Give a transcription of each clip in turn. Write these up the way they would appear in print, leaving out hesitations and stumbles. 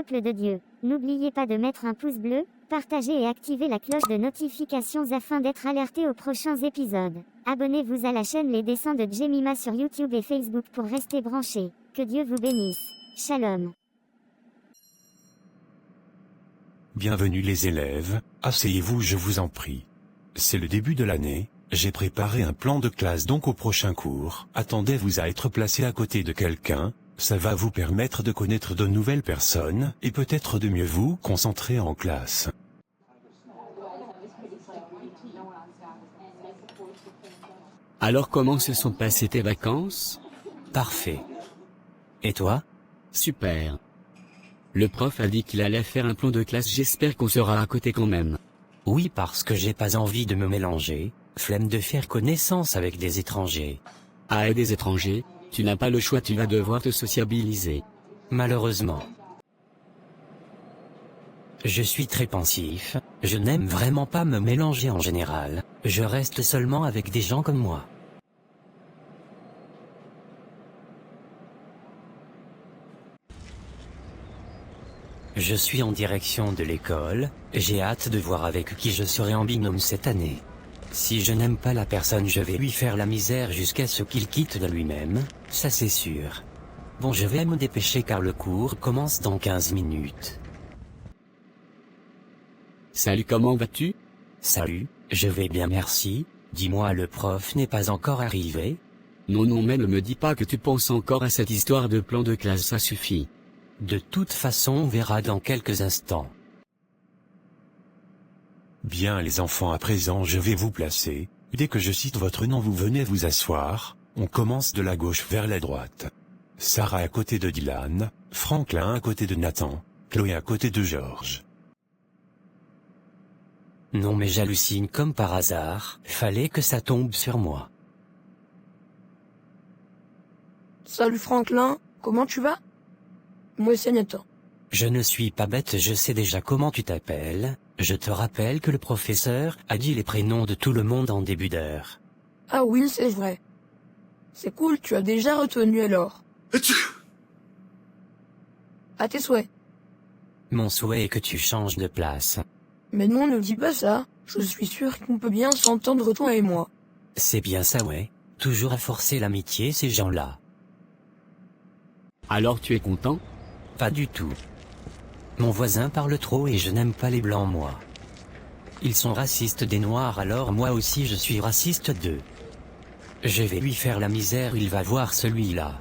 peuple de Dieu. N'oubliez pas de mettre un pouce bleu, partager et activer la cloche de notifications afin d'être alerté aux prochains épisodes. Abonnez-vous à la chaîne Les Dessins de Jemima sur YouTube et Facebook pour rester branchés. Que Dieu vous bénisse. Shalom. Bienvenue les élèves, asseyez-vous je vous en prie. C'est le début de l'année, j'ai préparé un plan de classe donc au prochain cours. Attendez-vous à être placé à côté de quelqu'un, ça va vous permettre de connaître de nouvelles personnes et peut-être de mieux vous concentrer en classe. Alors comment se sont passées tes vacances? Parfait. Et toi? Super. Le prof a dit qu'il allait faire un plan de classe, j'espère qu'on sera à côté quand même. Oui, parce que j'ai pas envie de me mélanger, flemme de faire connaissance avec des étrangers. Ah, et des étrangers, tu n'as pas le choix, tu vas devoir te sociabiliser. Malheureusement. Je suis très pensif, je n'aime vraiment pas me mélanger en général, je reste seulement avec des gens comme moi. Je suis en direction de l'école, j'ai hâte de voir avec qui je serai en binôme cette année. Si je n'aime pas la personne, je vais lui faire la misère jusqu'à ce qu'il quitte de lui-même, ça c'est sûr. Bon, je vais me dépêcher car le cours commence dans 15 minutes. Salut, comment vas-tu? Salut, je vais bien merci, dis-moi, le prof n'est pas encore arrivé? Non mais ne me dis pas que tu penses encore à cette histoire de plan de classe, ça suffit. De toute façon on verra dans quelques instants. Bien les enfants, à présent je vais vous placer, dès que je cite votre nom vous venez vous asseoir, on commence de la gauche vers la droite. Sarah à côté de Dylan, Franklin à côté de Nathan, Chloé à côté de George. Non mais j'hallucine comme par hasard, fallait que ça tombe sur moi. Salut Franklin, comment tu vas? Moi c'est Nathan. Je ne suis pas bête, je sais déjà comment tu t'appelles, je te rappelle que le professeur a dit les prénoms de tout le monde en début d'heure. Ah oui, c'est vrai. C'est cool, tu as déjà retenu alors. À tes souhaits. Mon souhait est que tu changes de place. Mais non, ne dis pas ça, je suis sûr qu'on peut bien s'entendre toi et moi. C'est bien ça, ouais, toujours à forcer l'amitié ces gens-là. Alors tu es content? Pas du tout. Mon voisin parle trop et je n'aime pas les blancs moi. Ils sont racistes des noirs, alors moi aussi je suis raciste d'eux. Je vais lui faire la misère, il va voir celui-là.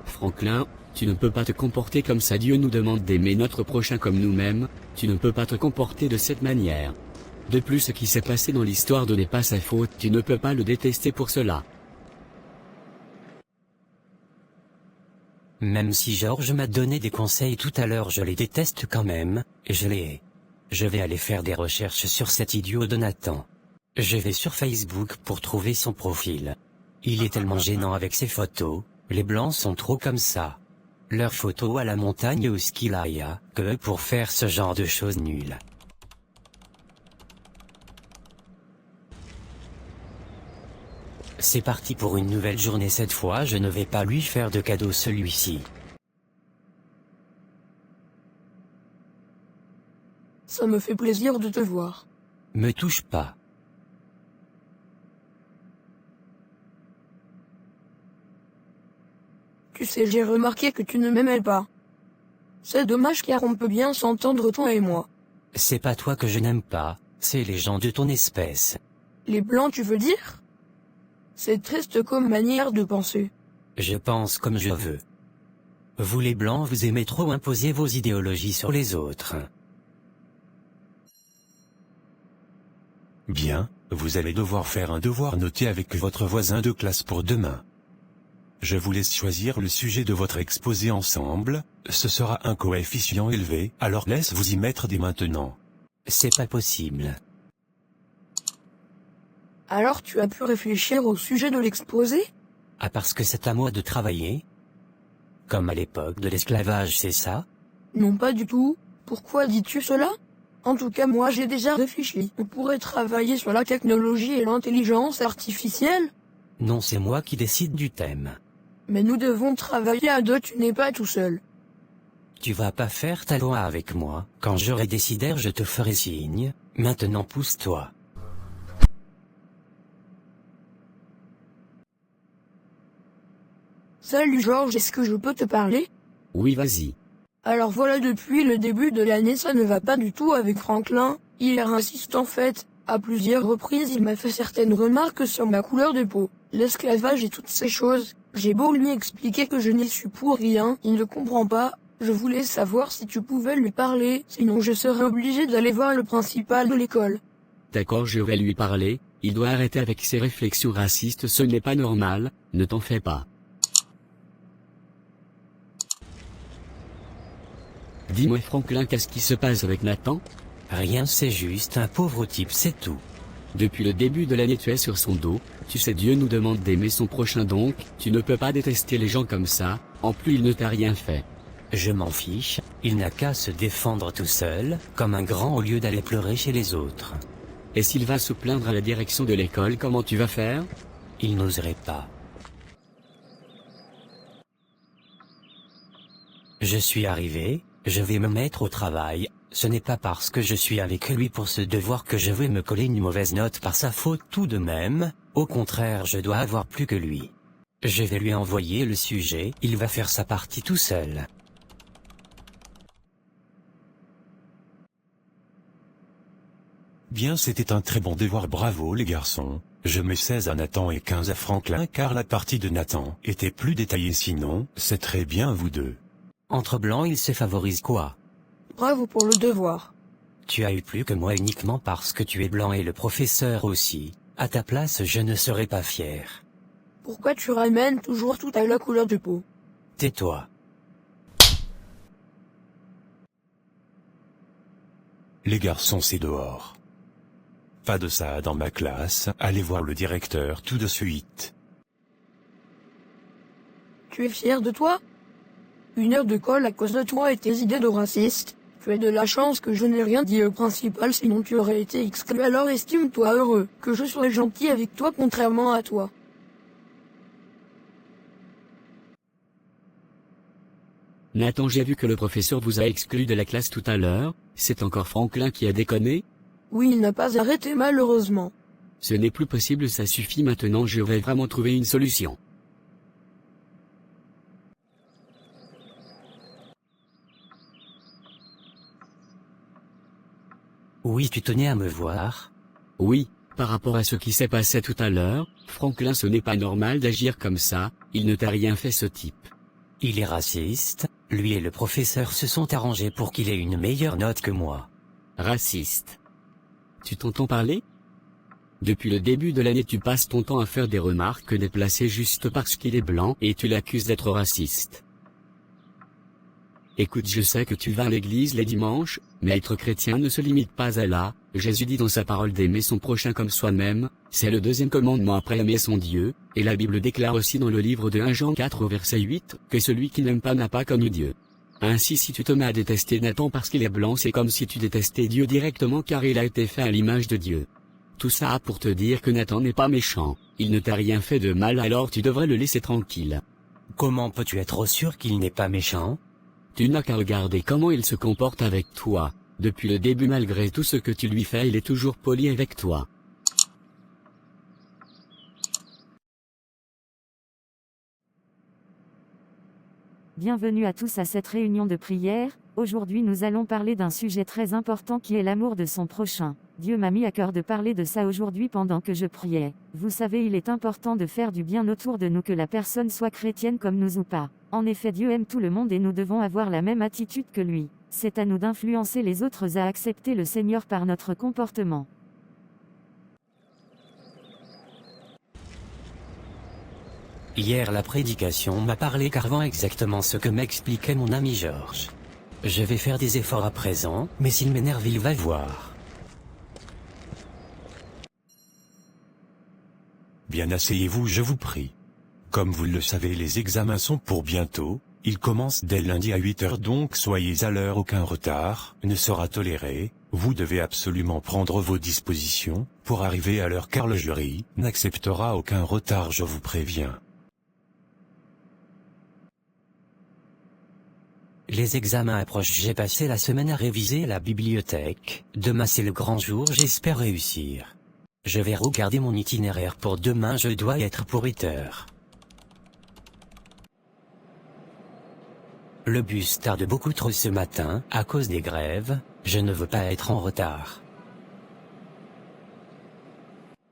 Franklin, tu ne peux pas te comporter comme ça, Dieu nous demande d'aimer notre prochain comme nous-mêmes, tu ne peux pas te comporter de cette manière. De plus, ce qui s'est passé dans l'histoire n'est pas sa faute, tu ne peux pas le détester pour cela. Même si George m'a donné des conseils tout à l'heure, je les déteste quand même, et je les hais. Je vais aller faire des recherches sur cet idiot de Nathan. Je vais sur Facebook pour trouver son profil. Il est tellement gênant avec ses photos, les blancs sont trop comme ça. Leurs photos à la montagne ou Skilaya, que pour faire ce genre de choses nulles. C'est parti pour une nouvelle journée, cette fois je ne vais pas lui faire de cadeau celui-ci. Ça me fait plaisir de te voir. Me touche pas. Tu sais, j'ai remarqué que tu ne m'aimais pas. C'est dommage car on peut bien s'entendre toi et moi. C'est pas toi que je n'aime pas, c'est les gens de ton espèce. Les blancs, tu veux dire? C'est triste comme manière de penser. Je pense comme je veux. Vous les blancs, vous aimez trop imposer vos idéologies sur les autres. Bien, vous allez devoir faire un devoir noté avec votre voisin de classe pour demain. Je vous laisse choisir le sujet de votre exposé ensemble, ce sera un coefficient élevé, alors laisse-vous y mettre dès maintenant. C'est pas possible. Alors tu as pu réfléchir au sujet de l'exposé? Ah, parce que c'est à moi de travailler? Comme à l'époque de l'esclavage, c'est ça? Non, pas du tout. Pourquoi dis-tu cela? En tout cas, moi j'ai déjà réfléchi. On pourrait travailler sur la technologie et l'intelligence artificielle. Non, c'est moi qui décide du thème. Mais nous devons travailler à deux, tu n'es pas tout seul. Tu vas pas faire ta loi avec moi, quand j'aurai décidé je te ferai signe, maintenant pousse-toi. Salut Georges, est-ce que je peux te parler? Oui, vas-y. Alors voilà, depuis le début de l'année ça ne va pas du tout avec Franklin, il est raciste en fait. À plusieurs reprises il m'a fait certaines remarques sur ma couleur de peau, l'esclavage et toutes ces choses. J'ai beau lui expliquer que je n'y suis pour rien, il ne comprend pas. Je voulais savoir si tu pouvais lui parler, sinon je serais obligé d'aller voir le principal de l'école. D'accord, je vais lui parler, il doit arrêter avec ses réflexions racistes, ce n'est pas normal, ne t'en fais pas. Dis-moi Franklin, qu'est-ce qui se passe avec Nathan? Rien, c'est juste un pauvre type, c'est tout. Depuis le début de l'année tu es sur son dos, tu sais Dieu nous demande d'aimer son prochain donc, tu ne peux pas détester les gens comme ça, en plus il ne t'a rien fait. Je m'en fiche, il n'a qu'à se défendre tout seul, comme un grand au lieu d'aller pleurer chez les autres. Et s'il va se plaindre à la direction de l'école, comment tu vas faire? Il n'oserait pas. Je suis arrivé, je vais me mettre au travail, ce n'est pas parce que je suis avec lui pour ce devoir que je vais me coller une mauvaise note par sa faute tout de même, au contraire je dois avoir plus que lui. Je vais lui envoyer le sujet, il va faire sa partie tout seul. Bien, c'était un très bon devoir, bravo les garçons. Je mets 16 à Nathan et 15 à Franklin car la partie de Nathan était plus détaillée, sinon, c'est très bien vous deux. Entre blancs il se favorise quoi? Bravo pour le devoir. Tu as eu plus que moi uniquement parce que tu es blanc et le professeur aussi. À ta place je ne serais pas fier. Pourquoi tu ramènes toujours tout à la couleur de peau? Tais-toi. Les garçons, c'est dehors. Pas de ça dans ma classe, allez voir le directeur tout de suite. Tu es fier de toi? 1 heure de colle à cause de toi et tes idées de raciste. Tu as de la chance que je n'ai rien dit au principal, sinon tu aurais été exclu. Alors estime-toi heureux, que je sois gentil avec toi contrairement à toi. Nathan, j'ai vu que le professeur vous a exclu de la classe tout à l'heure, c'est encore Franklin qui a déconné? Oui, il n'a pas arrêté malheureusement. Ce n'est plus possible, ça suffit maintenant, je vais vraiment trouver une solution. Oui, tu tenais à me voir? Oui, par rapport à ce qui s'est passé tout à l'heure, Franklin, ce n'est pas normal d'agir comme ça, il ne t'a rien fait ce type. Il est raciste, lui et le professeur se sont arrangés pour qu'il ait une meilleure note que moi. Raciste. Tu t'entends parler? Depuis le début de l'année tu passes ton temps à faire des remarques déplacées juste parce qu'il est blanc et tu l'accuses d'être raciste. Écoute, je sais que tu vas à l'église les dimanches, mais être chrétien ne se limite pas à là. Jésus dit dans sa parole d'aimer son prochain comme soi-même, c'est le 2e commandement après aimer son Dieu, et la Bible déclare aussi dans le livre de 1 Jean 4 au verset 8, que celui qui n'aime pas n'a pas connu Dieu. Ainsi si tu te mets à détester Nathan parce qu'il est blanc, c'est comme si tu détestais Dieu directement car il a été fait à l'image de Dieu. Tout ça pour te dire que Nathan n'est pas méchant, il ne t'a rien fait de mal, alors tu devrais le laisser tranquille. Comment peux-tu être sûr qu'il n'est pas méchant? Tu n'as qu'à regarder comment il se comporte avec toi. Depuis le début, malgré tout ce que tu lui fais, il est toujours poli avec toi. Bienvenue à tous à cette réunion de prière. Aujourd'hui nous allons parler d'un sujet très important qui est l'amour de son prochain. Dieu m'a mis à cœur de parler de ça aujourd'hui pendant que je priais. Vous savez, il est important de faire du bien autour de nous, que la personne soit chrétienne comme nous ou pas. En effet, Dieu aime tout le monde et nous devons avoir la même attitude que lui. C'est à nous d'influencer les autres à accepter le Seigneur par notre comportement. Hier la prédication m'a parlé carrément exactement ce que m'expliquait mon ami Georges. Je vais faire des efforts à présent, mais s'il m'énerve il va voir. Bien, asseyez-vous, je vous prie. Comme vous le savez, les examens sont pour bientôt, ils commencent dès lundi à 8 h, donc soyez à l'heure, aucun retard ne sera toléré, vous devez absolument prendre vos dispositions pour arriver à l'heure car le jury n'acceptera aucun retard, je vous préviens. Les examens approchent, j'ai passé la semaine à réviser la bibliothèque. Demain c'est le grand jour, j'espère réussir. Je vais regarder mon itinéraire pour demain, je dois y être pour 8h. Le bus tarde beaucoup trop ce matin, à cause des grèves, je ne veux pas être en retard.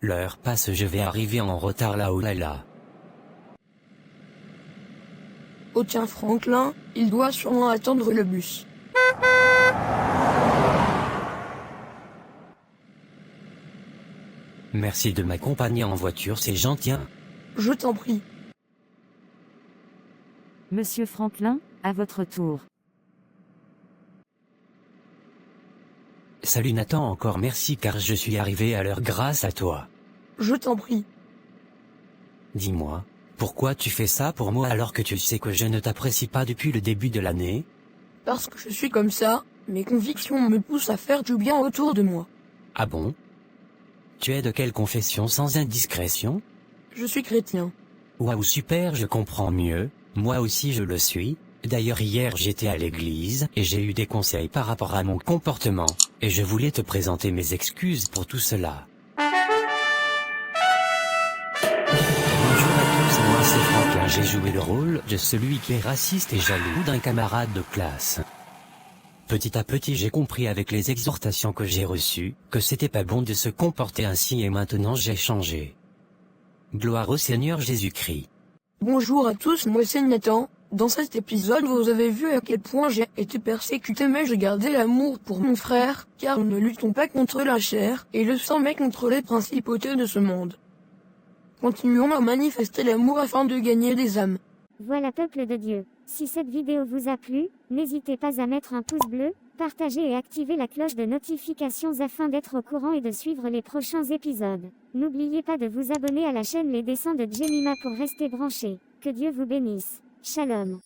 L'heure passe, je vais arriver en retard là, oh là là. Oh tiens Franklin, il doit sûrement attendre le bus. Merci de m'accompagner en voiture, c'est gentil. Je t'en prie. Monsieur Franklin, à votre tour. Salut Nathan, encore merci car je suis arrivé à l'heure grâce à toi. Je t'en prie. Dis-moi, pourquoi tu fais ça pour moi alors que tu sais que je ne t'apprécie pas depuis le début de l'année? Parce que je suis comme ça, mes convictions me poussent à faire du bien autour de moi. Ah bon? Tu es de quelle confession sans indiscrétion? Je suis chrétien. Waouh super, je comprends mieux, moi aussi je le suis. D'ailleurs hier j'étais à l'église et j'ai eu des conseils par rapport à mon comportement, et je voulais te présenter mes excuses pour tout cela. Bonjour à tous, moi c'est Franklin, j'ai joué le rôle de celui qui est raciste et jaloux d'un camarade de classe. Petit à petit j'ai compris avec les exhortations que j'ai reçues, que c'était pas bon de se comporter ainsi et maintenant j'ai changé. Gloire au Seigneur Jésus-Christ. Bonjour à tous, moi c'est Nathan. Dans cet épisode vous avez vu à quel point j'ai été persécuté mais je gardais l'amour pour mon frère, car nous ne luttons pas contre la chair et le sang mais contre les principautés de ce monde. Continuons à manifester l'amour afin de gagner des âmes. Voilà peuple de Dieu. Si cette vidéo vous a plu, n'hésitez pas à mettre un pouce bleu, partager et activer la cloche de notifications afin d'être au courant et de suivre les prochains épisodes. N'oubliez pas de vous abonner à la chaîne Les Dessins de Jemima pour rester branchés. Que Dieu vous bénisse. Shalom.